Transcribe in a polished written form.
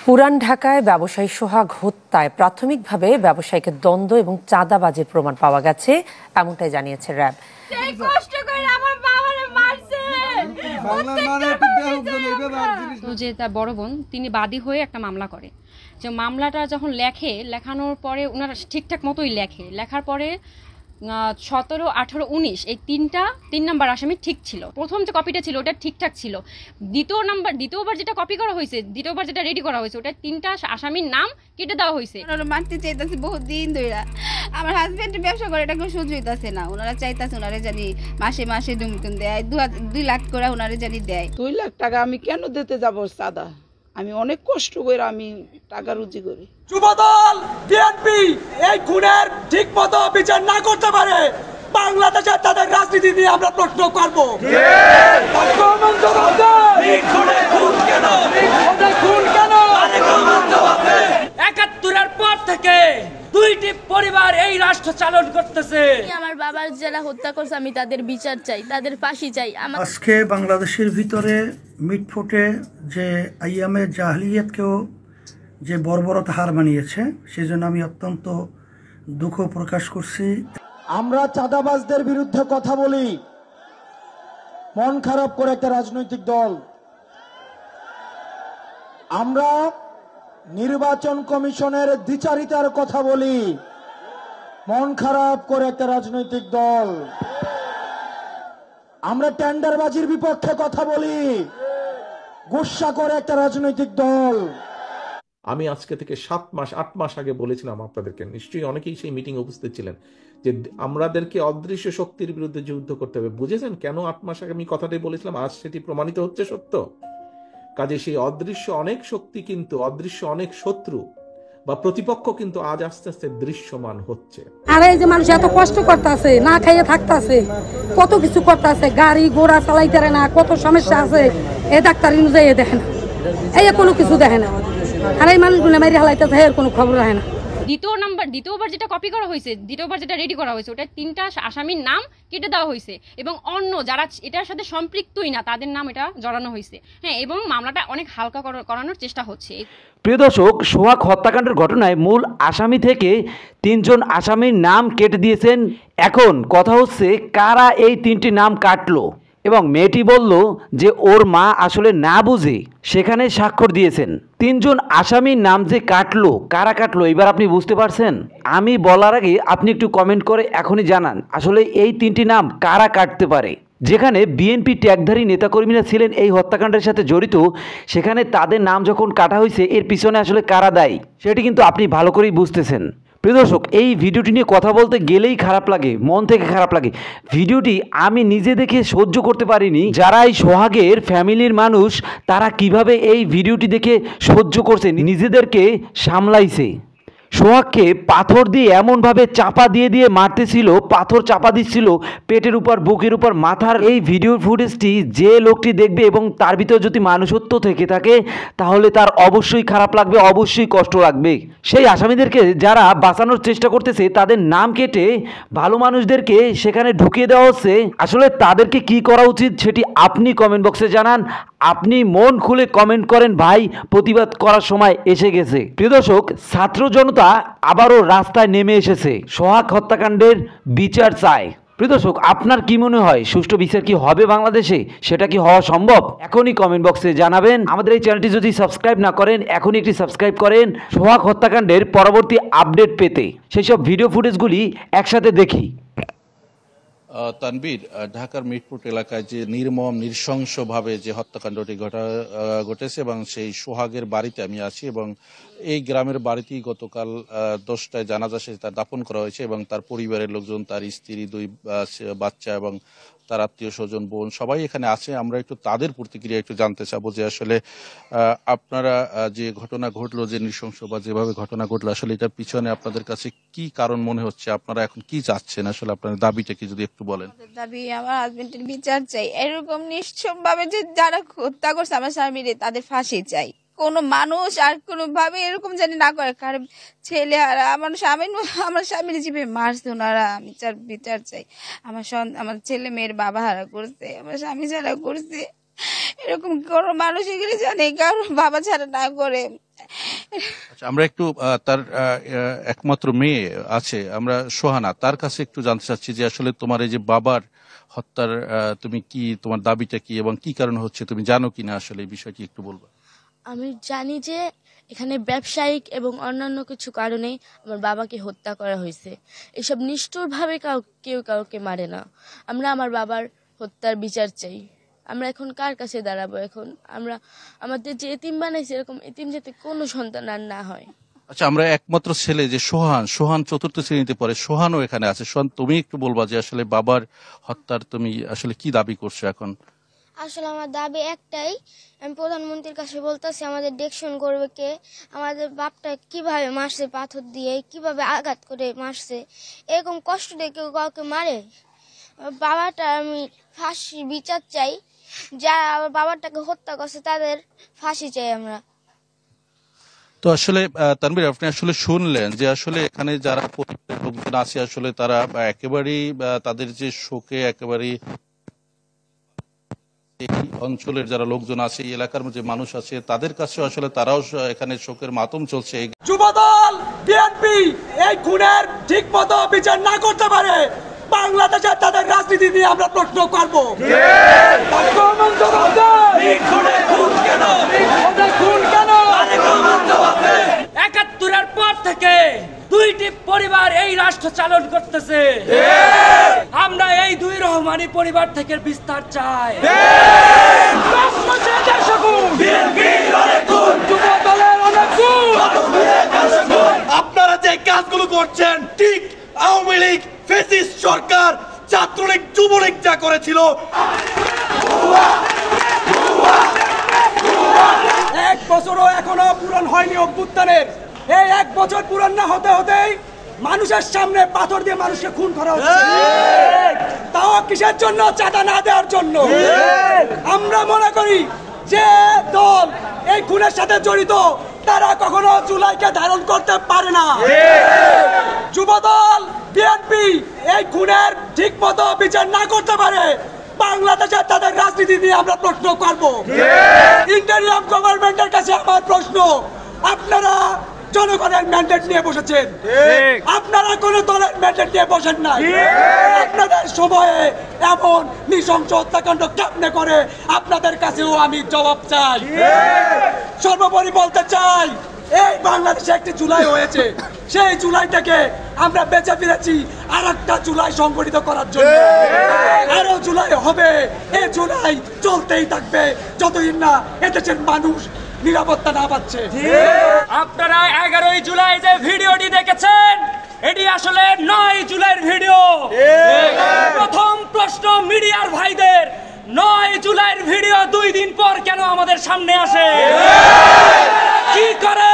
পুরান ঢাকায় ব্যবসায়ী সোহাগ হত্যায় প্রাথমিকভাবে ব্যবসায়ীকে দ্বন্দ্ব এবং চাঁদাবাজির প্রমাণ পাওয়া গেছে, এমনটাই জানিয়েছে র্যাব। যে তার বড় বোন তিনি বাদী হয়ে একটা মামলা করে, যে মামলাটা যখন লেখানোর পরে ওনারা ঠিকঠাক মতোই লেখার পরে 17, 18, 19 এই তিন নাম্বার আসামি ঠিক ছিল। প্রথম যে কপিটা ছিল ওটা ঠিকঠাক ছিল। দ্বিতীয়বার যেটা কপি করা হয়েছে, দ্বিতীয়বার যেটা রেডি করা হয়েছে, ওটা 3টা আসামির নাম কেটে দেওয়া হয়েছে। ওনারা মারতে চাইতেছে বহুত দিন ধরে। আমার হাজবেন্ড ব্যবসা করে, এটা কেউ সহ্য হইতেছে না। ওনারা চাইতেছে ওনারে জানি মাসে মাসে দুমটুম দেয়, 2 লাখ করে ওনারে জানি দেয়। 2 লাখ টাকা আমি কেন দিতে যাব সাদা? আমি অনেক কষ্ট করে আমি টাকা রুজি করি। যুবদল বিএনপি এই খুনের ঠিক মতো বিচার না করতে পারে, বাংলাদেশের তাদের রাজনীতি নিয়ে আমরা প্রশ্ন করব। একাত্তরের পর থেকে 2টি পরিবার এই রাষ্ট্র চালন করতেছে। আমার বাবার যারা হত্যা করছে আমি তাদের বিচার চাই, তাদের ফাঁসি চাই। আজকে বাংলাদেশের ভিতরে মিটফুটে যে আইয়ামে জাহলিয়াতকেও যে বর্বরতা হার মানিয়েছে, সেই জন্য আমি অত্যন্ত দুঃখ প্রকাশ করছি। আমরা চাঁদাবাজদের বিরুদ্ধে কথা বলি, মন খারাপ করে একটা রাজনৈতিক দল। আমরা নির্বাচন কমিশনের দ্বিচারিতার কথা বলি, মন খারাপ করে একটা রাজনৈতিক দল। আমরা টেন্ডারবাজির বিপক্ষে কথা বলি, গুসা করে একটা রাজনৈতিক দল। আমি আজকে থেকে 7 মাস 8 মাস আগে বলেছিলাম আপনাদেরকে, নিশ্চয়ই অনেকেই সেই মিটিং উপস্থিত ছিলেন, যে আমাদেরকে অদৃশ্য শক্তির বিরুদ্ধে যুদ্ধ করতে হবে। বুঝেছেন কেন 8 মাস আগে আমি কথাটাই বলেছিলাম? আজ সেটি প্রমাণিত হচ্ছে সত্য। কাজে সেই অদৃশ্য অনেক শক্তি কিন্তু, অদৃশ্য অনেক শত্রু বা প্রতিপক্ষ কিন্তু আজ আস্তে আস্তে দৃশ্যমান হচ্ছে। আর এই যে মানুষ এত কষ্ট করতেছে, না খাইয়ে থাকতেছে, কত কিছু করতেছে, গাড়ি ঘোড়া চালাইতে না, কত সমস্যা আছে, এ ডাক্তার অনুযায়ী দেখে না, এই কোনো কিছু দেখে না। আর এই মানুষগুলো মারি হালাইতেছে, এর কোনো খবর রাখে না। দ্বিতীয়বার যেটা কপি করা হয়েছে, দ্বিতীয়বার যেটা রেডি করা হয়েছে, ওটা 3টা আসামির নাম কেটে দেওয়া হয়েছে এবং অন্য যারা এটার সাথে সম্পৃক্তই না তাদের নাম এটা জড়ানো হয়েছে। হ্যাঁ, এবং মামলাটা অনেক হালকা করানোর চেষ্টা হচ্ছে। প্রিয় দর্শক, সোহাগ হত্যাকাণ্ডের ঘটনায় মূল আসামি থেকে 3 জন আসামির নাম কেটে দিয়েছেন। এখন কথা হচ্ছে কারা এই 3টি নাম কাটলো, এবং মেয়েটি বলল যে ওর মা আসলে না বুঝে সেখানে স্বাক্ষর দিয়েছেন। 3 জন আসামির নাম যে কাটলো, কারা কাটলো এবার আপনি বুঝতে পারছেন? আমি বলার আগে আপনি একটু কমেন্ট করে এখনই জানান আসলে এই 3টি নাম কারা কাটতে পারে। যেখানে বিএনপি ট্যাগধারী নেতাকর্মীরা ছিলেন এই হত্যাকাণ্ডের সাথে জড়িত, সেখানে তাদের নাম যখন কাটা হয়েছে এর পিছনে আসলে কারা দায়ী সেটি কিন্তু আপনি ভালো করেই বুঝতেছেন। প্রিয় দর্শক, এই ভিডিওটি নিয়ে কথা বলতে গেলেই খারাপ লাগে, মন থেকে খারাপ লাগে। ভিডিওটি আমি নিজে দেখে সহ্য করতে পারিনি। যারা এই সোহাগের ফ্যামিলির মানুষ তারা কিভাবে এই ভিডিওটি দেখে সহ্য করছে, নিজেদেরকে সামলাইছে। সোহাগকে পাথর দিয়ে এমনভাবে চাপা দিয়ে মারতেছিল, পাথর চাপা দিচ্ছিল পেটের উপর, বুকের উপর, মাথার। এই ভিডিও ফুটেজটি যে লোকটি দেখবে এবং তার ভিতর যদি মানুষত্ব থেকে থাকে তাহলে তার অবশ্যই খারাপ লাগবে, অবশ্যই কষ্ট লাগবে। সেই আসামিদেরকে যারা বাঁচানোর চেষ্টা করতেছে তাদের নাম কেটে ভালো মানুষদেরকে সেখানে ঢুকিয়ে দেওয়া হচ্ছে। আসলে তাদেরকে কি করা উচিত সেটি আপনি কমেন্ট বক্সে জানান। আপনি মন খুলে কমেন্ট করেন ভাই, প্রতিবাদ করার সময় এসে গেছে। প্রিয় দর্শক, ছাত্র জনতা আবারও রাস্তায় নেমে এসেছে, সোহাগ হত্যাকাণ্ডের বিচার চায়। প্রিয় দর্শক, আপনার কি মনে হয় সুষ্ঠু বিচার কি হবে বাংলাদেশে? সেটা কি হওয়া সম্ভব? এখনই কমেন্ট বক্সে জানাবেন। আমাদের এই চ্যানেলটি যদি সাবস্ক্রাইব না করেন এখনই একটি সাবস্ক্রাইব করেন সোহাগ হত্যাকাণ্ডের পরবর্তী আপডেট পেতে। সেই সব ভিডিও ফুটেজগুলি একসাথে দেখি। তানবীর, ঢাকার মিটফুট এলাকায় যে নির্মম নৃশংসভাবে যে হত্যাকাণ্ডটি ঘটেছে এবং সেই সোহাগের বাড়িতে আমি আছি, এবং এই গ্রামের বাড়িতেই গতকাল 10টায় জানাজা শেষে তার দাফন করা হয়েছে এবং তার পরিবারের লোকজন, তার স্ত্রী, 2 বাচ্চা এবং তার আত্মীয় স্বজন, বোন সবাই এখানে আছে। আমরা একটু তাদের প্রতিক্রিয়া একটু জানতে চাবো যে আসলে আপনারা যে ঘটনা ঘটলো, যে নৃশংস বা যেভাবে ঘটনা ঘটলো, আসলে এটার পিছনে আপনাদের কাছে কি কারণ মনে হচ্ছে? আপনারা এখন কি চাচ্ছেন? আসলে আপনাদের দাবিটা কি যদি একটু বলেন। দাবি, আমার হাজবেন্ডের বিচার চাই। এরকম নিশ্চম ভাবে যে যারা হত্যা করছে আমার স্বামীরে তাদের ফাঁসি চাই। কোনো মানুষ আর কোনো ভাবে এরকম জানি না করে। কারণ ছেলে আর আমার স্বামীর জীবে মারছে ওনারা, আমি বিচার চাই। আমার ছেলে মেয়ের বাবা হারা করছে, আমার স্বামী যারা করছে এরকম কোনো মানুষ এগুলি জানে কারো বাবা ছাড়া না করে। আচ্ছা, আমরা একটু তার একমাত্র মেয়ে আছে, আমরা সোহানা, তার কাছে একটু জানতে চাচ্ছি যে আসলে তোমার এই যে বাবার হত্যার তুমি কি, তোমার দাবিটা কি এবং কি কারণ হচ্ছে, তুমি জানো কিনা আসলে এই বিষয়টি একটু বলবা? আমি জানি যে এখানে ব্যবসায়িক এবং অন্যান্য কিছু কারণে আমার বাবাকে হত্যা করা হয়েছে। এসব নিষ্ঠুরভাবে কেউ কাউকে মারে না। আমরা আমার বাবার হত্যার বিচার চাই। আমরা এখন কার কাছে দাঁড়াবো? এখন আমরা আমাদের যে এতিম বানাইছে, এরকম এতিম যাতে কোনো সন্তান আর না হয়। আচ্ছা, আমরা একমাত্র ছেলে যে সোহান 4th শ্রেণীতে পড়ে, সোহানও এখানে আছে। সোহান, তুমি একটু বলবা যে আসলে বাবার হত্যার তুমি আসলে কি দাবি করছো এখন? আসলে আমার দাবি একটাই, আমি প্রধানমন্ত্রীর কাছে বলতেছি আমাদের দেখশন করবে কে, আমাদের বাপটা কিভাবে মারছে, পাথর দিয়ে কিভাবে আঘাত করে মারছে, এরকম কষ্ট দিয়ে কেউ কাউকে মারে? বাবাটা আমি ফাঁসি বিচার চাই, যারা আমার বাবাটাকে হত্যা করছে তাদের ফাঁসি চাই আমরা। তো আসলে তানভীর, আপনি আসলে শুনলেন যে আসলে এখানে যারা লোকজন আছে আসলে তারা একেবারেই তাদের যে শোকে একেবারেই এই অঞ্চলের যারা লোকজন আছে, এই এলাকার যে মানুষ আছে, তাদের কাছে আসলে তারাও এখানে শোকের মাতম চলছে। যুবদল বিএনপি এই খুনের ঠিক মতো বিচার না করতে পারে, বাংলাদেশে তাদের রাজনীতি নিয়ে আমরা প্রশ্ন করব। একাত্তরের পর থেকে 2টি পরিবার এই রাষ্ট্র চালন করতেছে। আমরা এই 2 রহমানি পরিবার থেকে বিস্তার চাই। আপনারা যে কাজগুলো করছেন ঠিক আওয়ামী লীগ ফ্যাসিস্ট সরকার, ছাত্রলীগ, যুবলীগ যা করেছিল। 1 বছরও এখনো পূরণ হয়নি অভ্যুত্থানের। এই 1 বছর পূরণ না হতে হতেই মানুষের সামনে পাথর দিয়ে মানুষকে খুন করা হচ্ছে। তাও কিসের জন্য? চাঁদা না দেওয়ার জন্য। আমরা মনে করি যে দল এই খুনের সাথে জড়িত তারা কখনো জুলাইকে ধারণ করতে পারে না। যুবদল বিএনপি এই খুনের ঠিক মতো বিচার না করতে পারে, বাংলাদেশে তাদের রাজনীতি নিয়ে আমরা প্রশ্ন করব। ইন্টারিয়াম গভর্নমেন্টের কাছে আমার প্রশ্ন, আপনারা জনগণের ম্যান্ডেট নিয়ে বসেছেন, আপনারা কোন দলের ম্যান্ডেট নিয়ে বসেন নাই। আপনাদের সময়ে এমন নৃশংস হত্যাকাণ্ড কেমনে করে, আপনাদের কাছেও আমি জবাব চাই। সর্বোপরি বলতে চাই, এই বাংলাদেশে একটি জুলাই হয়েছে, সেই জুলাইটাকে আমরা বেঁচে ফিরেছি আরেকটা জুলাই সংগঠিত করার জন্য। আরো জুলাই হবে, এই জুলাই চলতেই থাকবে যতদিন না এদেশের মানুষ নিরাপত্তা না পাচ্ছে। আপনারা 11 জুলাই যে ভিডিওটি দেখেছেন, এটি আসলে 9 জুলাইয়ের ভিডিও। প্রথম প্রশ্ন মিডিয়ার ভাইদের, 9 জুলাইয়ের ভিডিও 2 দিন পর কেন আমাদের সামনে আসে? কি করে